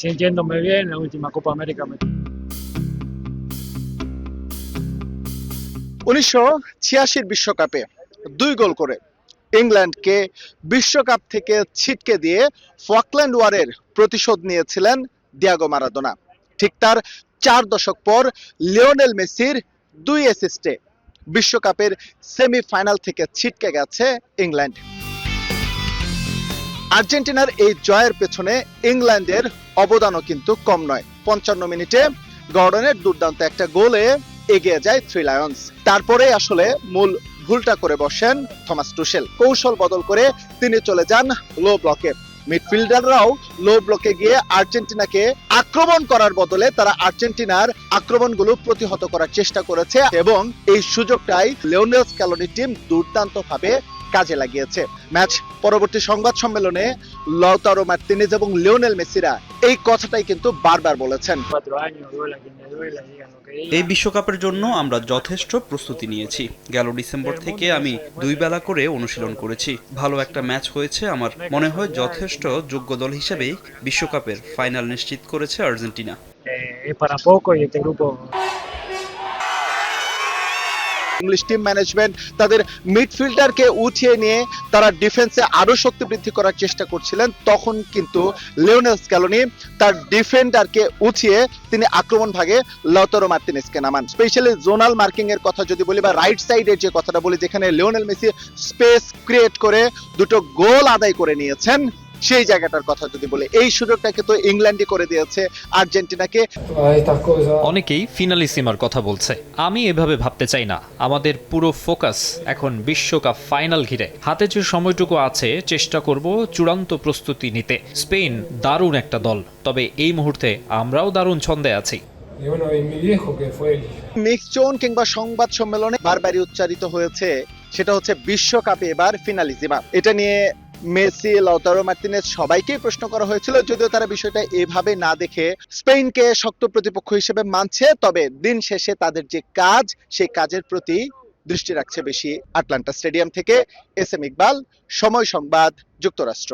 sintiéndome bien. La última Copa América me 1986 বিশ্বকাপে 2 গোল করে ইংল্যান্ডকে বিশ্বকাপ থেকে ছিটকে দিয়ে ফকল্যান্ড ওয়ারের প্রতিশোধ নিয়েছিলেন দিয়াগো মারাদোনা। ঠিক তার 4 দশক পর লিওনেল মেসির 2 অ্যাসিস্টে বিশ্বকাপের সেমিফাইনাল থেকে ছিটকে গেছে ইংল্যান্ড। আর্জেন্টিনার এই জয়ের পেছনে ইংল্যান্ডের অবদানও কিন্তু কম নয়। 55 মিনিটে গর্ডনের দুর্দান্ত একটা গোলে এগিয়ে যায় থ্রি লায়ন্স। তারপরে আসলে মূল ভুলটা করে বসেন থমাস টুশেল। কৌশল বদল করে তিনি চলে যান লো ব্লকে। মিডফিল্ডাররাও লো ব্লকে গিয়ে আর্জেন্টিনাকে আক্রমণ করার বদলে তারা আর্জেন্টিনার আক্রমণগুলো প্রতিহত করার চেষ্টা করেছে এবং এই সুযোগটাই লিওনেল স্ক্যালোনি টিম দুর্দান্তভাবে কাজে লাগিয়েছে। ম্যাচ পরবর্তী সংবাদ সম্মেলনে লাউতারো মার্তিনেজ এবং লিওনেল মেসিরা এই কথাটাই কিন্তু বারবার বলেছেন। 4 años, duela quien le duela, digan lo que এই digan. বিশ্বকাপের জন্য আমরা যথেষ্ট প্রস্তুতি নিয়েছি। গেল ডিসেম্বর থেকে আমি 2 বেলা করে অনুশীলন করেছি। ভালো একটা ম্যাচ হয়েছে। আমার মনে হয় যথেষ্ট যোগ্য দল হিসেবেই বিশ্বকাপের ফাইনাল নিশ্চিত করেছে Argentina. Es para poco y este grupo English team management তাদের মিডফিল্ডারকে উঠিয়ে নিয়ে তারা ডিফেন্সে আরো শক্তি বৃদ্ধি করার চেষ্টা করছিলেন। তখন কিন্তু লিওনেল স্ক্যালোনি তার ডিফেন্ডারকে উঠিয়ে তিনি আক্রমণ ভাগে লাউতারো মার্তিনেজকে নামান। স্পেশালি জোনাল মার্কিং এর কথা যদি বলি বা রাইট সাইডের যে কথাটা বলি, যেখানে লিওনেল মেসি স্পেস ক্রিয়েট করে 2টো গোল আদায় করে নিয়েছেন, সেই জায়গাটার কথা যদি বলি, এই সুযোগটাকে তো ইংল্যান্ডই করে দিয়েছে আর্জেন্টিনাকে। অনেকেই ফিনালিসিমার কথা বলছে, আমি এভাবে ভাবতে চাই না। আমাদের পুরো ফোকাস এখন বিশ্বকাপ ফাইনাল ঘিরে। হাতে যে সময়টুকু আছে চেষ্টা করব চূড়ান্ত প্রস্তুতি নিতে। স্পেন দারুণ একটা দল, তবে এই মুহূর্তে আমরাও দারুণ ছন্দে আছি। মিক্স জোন কিংবা সংবাদ সম্মেলনে বারবারই উচ্চারিত হয়েছে, সেটা হচ্ছে বিশ্বকাপে এবার ফিনালিজিমা। এটা নিয়ে মেসি, লাউতারো মার্তিনেজ সবাইকেই প্রশ্ন করা হয়েছিল, যদিও তারা বিষয়টা এভাবে না দেখে স্পেনকে শক্ত প্রতিপক্ষ হিসেবে মানছে। তবে দিন শেষে তাদের যে কাজ, সেই কাজের প্রতি দৃষ্টি রাখছে বেশি। আটলান্টা স্টেডিয়াম থেকে এস এম ইকবাল, সময় সংবাদ, যুক্তরাষ্ট্র।